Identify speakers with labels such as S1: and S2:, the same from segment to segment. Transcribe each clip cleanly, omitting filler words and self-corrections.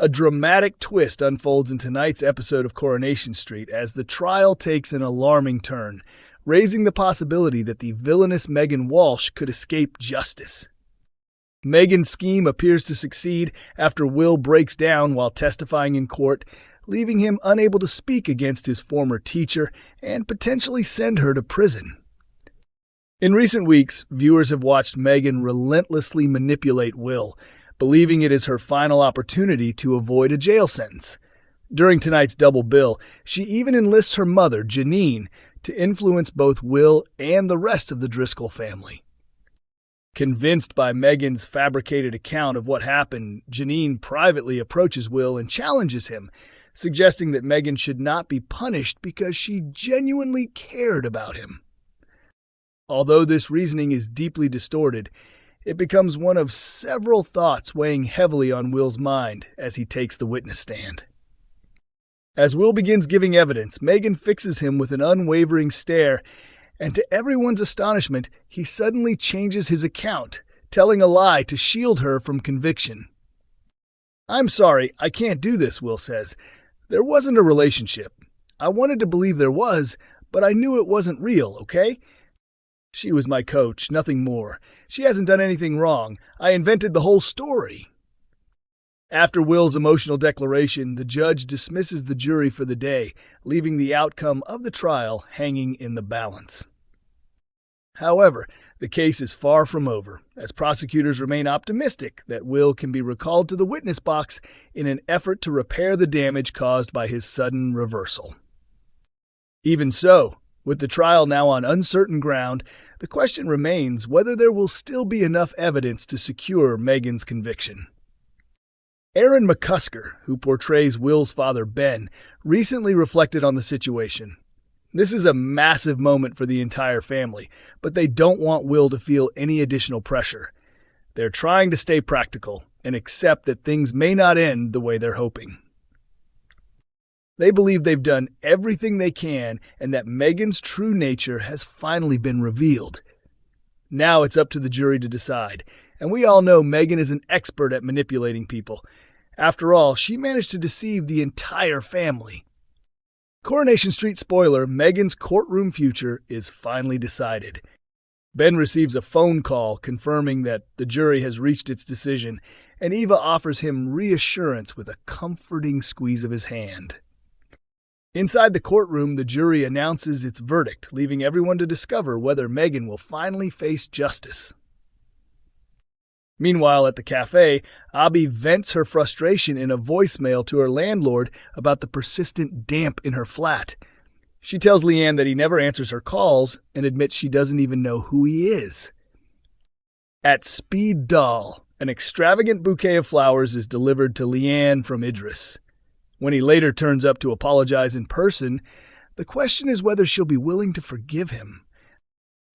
S1: A dramatic twist unfolds in tonight's episode of Coronation Street as the trial takes an alarming turn, raising the possibility that the villainous Megan Walsh could escape justice. Megan's scheme appears to succeed after Will breaks down while testifying in court, leaving him unable to speak against his former teacher and potentially send her to prison. In recent weeks, viewers have watched Megan relentlessly manipulate Will, believing it is her final opportunity to avoid a jail sentence. During tonight's double bill, she even enlists her mother, Janine, to influence both Will and the rest of the Driscoll family. Convinced by Megan's fabricated account of what happened, Janine privately approaches Will and challenges him, suggesting that Megan should not be punished because she genuinely cared about him. Although this reasoning is deeply distorted, it becomes one of several thoughts weighing heavily on Will's mind as he takes the witness stand. As Will begins giving evidence, Megan fixes him with an unwavering stare, and to everyone's astonishment, he suddenly changes his account, telling a lie to shield her from conviction. "I'm sorry, I can't do this," Will says. "There wasn't a relationship. I wanted to believe there was, but I knew it wasn't real, okay? She was my coach, nothing more. She hasn't done anything wrong. I invented the whole story." After Will's emotional declaration, the judge dismisses the jury for the day, leaving the outcome of the trial hanging in the balance. However, the case is far from over, as prosecutors remain optimistic that Will can be recalled to the witness box in an effort to repair the damage caused by his sudden reversal. Even so, with the trial now on uncertain ground, the question remains whether there will still be enough evidence to secure Megan's conviction. Aaron McCusker, who portrays Will's father Ben, recently reflected on the situation. This is a massive moment for the entire family, but they don't want Will to feel any additional pressure. They're trying to stay practical and accept that things may not end the way they're hoping. They believe they've done everything they can and that Megan's true nature has finally been revealed. Now it's up to the jury to decide, and we all know Megan is an expert at manipulating people. After all, she managed to deceive the entire family. Coronation Street spoiler, Megan's courtroom future is finally decided. Ben receives a phone call confirming that the jury has reached its decision, and Eva offers him reassurance with a comforting squeeze of his hand. Inside the courtroom, the jury announces its verdict, leaving everyone to discover whether Megan will finally face justice. Meanwhile, at the cafe, Abby vents her frustration in a voicemail to her landlord about the persistent damp in her flat. She tells Leanne that he never answers her calls and admits she doesn't even know who he is. At Speed Dahl, an extravagant bouquet of flowers is delivered to Leanne from Idris. When he later turns up to apologize in person, the question is whether she'll be willing to forgive him.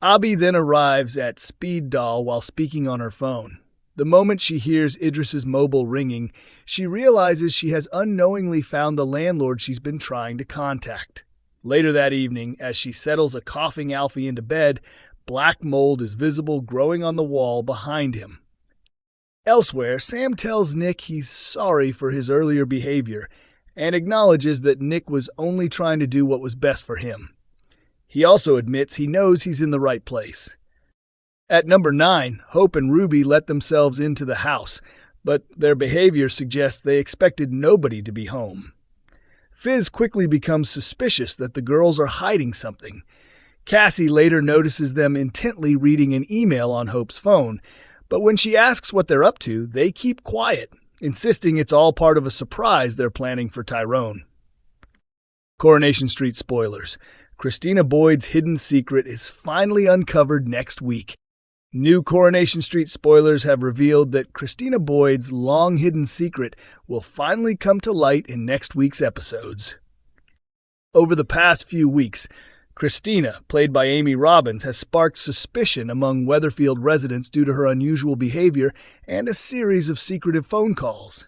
S1: Abby then arrives at Speed Dahl while speaking on her phone. The moment she hears Idris's mobile ringing, she realizes she has unknowingly found the landlord she's been trying to contact. Later that evening, as she settles a coughing Alfie into bed, black mold is visible growing on the wall behind him. Elsewhere, Sam tells Nick he's sorry for his earlier behavior and acknowledges that Nick was only trying to do what was best for him. He also admits he knows he's in the right place. At number 9, Hope and Ruby let themselves into the house, but their behavior suggests they expected nobody to be home. Fizz quickly becomes suspicious that the girls are hiding something. Cassie later notices them intently reading an email on Hope's phone, but when she asks what they're up to, they keep quiet, insisting it's all part of a surprise they're planning for Tyrone. Coronation Street spoilers. Christina Boyd's hidden secret is finally uncovered next week. New Coronation Street spoilers have revealed that Christina Boyd's long-hidden secret will finally come to light in next week's episodes. Over the past few weeks, Christina, played by Amy Robbins, has sparked suspicion among Weatherfield residents due to her unusual behavior and a series of secretive phone calls.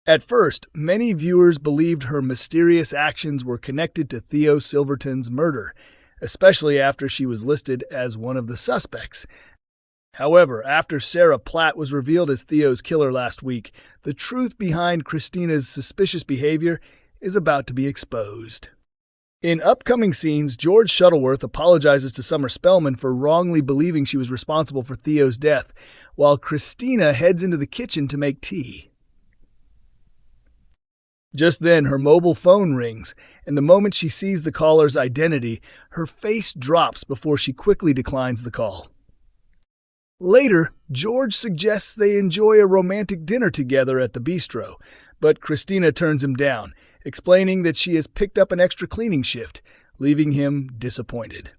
S1: At first, many viewers believed her mysterious actions were connected to Theo Silverton's murder, especially after she was listed as one of the suspects. However, after Sarah Platt was revealed as Theo's killer last week, the truth behind Christina's suspicious behavior is about to be exposed. In upcoming scenes, George Shuttleworth apologizes to Summer Spellman for wrongly believing she was responsible for Theo's death, while Christina heads into the kitchen to make tea. Just then, her mobile phone rings, and the moment she sees the caller's identity, her face drops before she quickly declines the call. Later, George suggests they enjoy a romantic dinner together at the bistro, but Christina turns him down, explaining that she has picked up an extra cleaning shift, leaving him disappointed.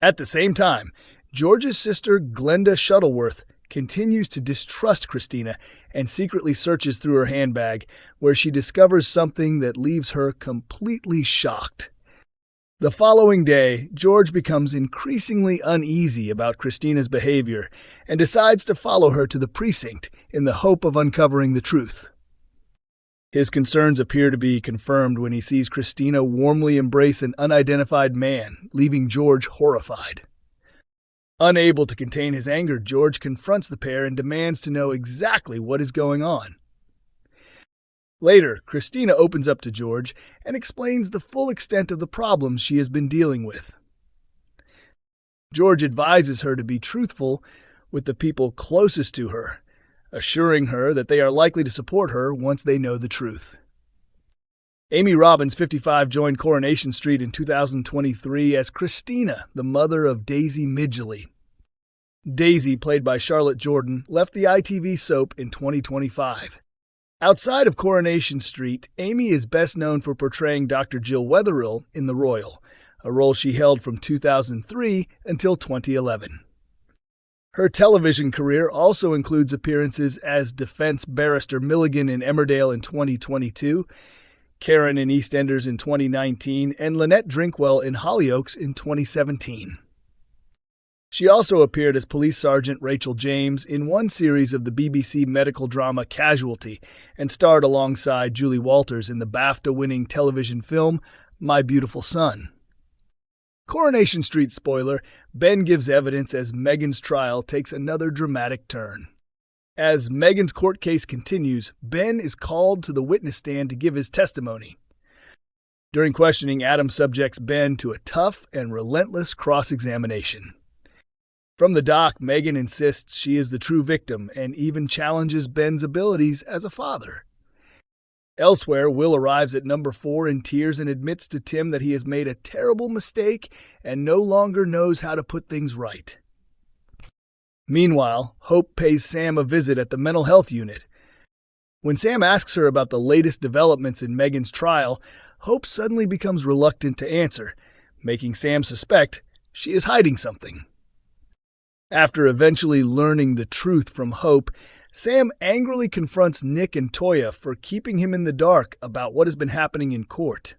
S1: At the same time, George's sister, Glenda Shuttleworth, continues to distrust Christina and secretly searches through her handbag, where she discovers something that leaves her completely shocked. The following day, George becomes increasingly uneasy about Christina's behavior and decides to follow her to the precinct in the hope of uncovering the truth. His concerns appear to be confirmed when he sees Christina warmly embrace an unidentified man, leaving George horrified. Unable to contain his anger, George confronts the pair and demands to know exactly what is going on. Later, Christina opens up to George and explains the full extent of the problems she has been dealing with. George advises her to be truthful with the people closest to her, assuring her that they are likely to support her once they know the truth. Amy Robbins, 55, joined Coronation Street in 2023 as Christina, the mother of Daisy Midgley. Daisy, played by Charlotte Jordan, left the ITV soap in 2025. Outside of Coronation Street, Amy is best known for portraying Dr. Jill Wetherill in The Royal, a role she held from 2003 until 2011. Her television career also includes appearances as defense barrister Milligan in Emmerdale in 2022, Karen in EastEnders in 2019, and Lynette Drinkwell in Hollyoaks in 2017. She also appeared as Police Sergeant Rachel James in one series of the BBC medical drama Casualty and starred alongside Julie Walters in the BAFTA-winning television film My Beautiful Son. Coronation Street spoiler, Ben gives evidence as Megan's trial takes another dramatic turn. As Megan's court case continues, Ben is called to the witness stand to give his testimony. During questioning, Adam subjects Ben to a tough and relentless cross-examination. From the dock, Megan insists she is the true victim and even challenges Ben's abilities as a father. Elsewhere, Will arrives at number 4 in tears and admits to Tim that he has made a terrible mistake and no longer knows how to put things right. Meanwhile, Hope pays Sam a visit at the mental health unit. When Sam asks her about the latest developments in Megan's trial, Hope suddenly becomes reluctant to answer, making Sam suspect she is hiding something. After eventually learning the truth from Hope, Sam angrily confronts Nick and Toya for keeping him in the dark about what has been happening in court.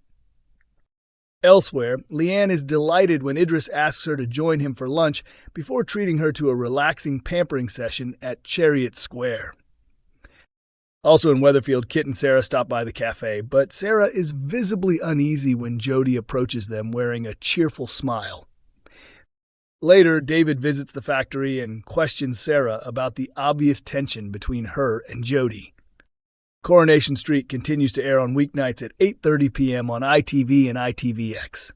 S1: Elsewhere, Leanne is delighted when Idris asks her to join him for lunch before treating her to a relaxing pampering session at Chariot Square. Also in Weatherfield, Kit and Sarah stop by the cafe, but Sarah is visibly uneasy when Jody approaches them wearing a cheerful smile. Later, David visits the factory and questions Sarah about the obvious tension between her and Jody. Coronation Street continues to air on weeknights at 8:30 p.m. on ITV and ITVX.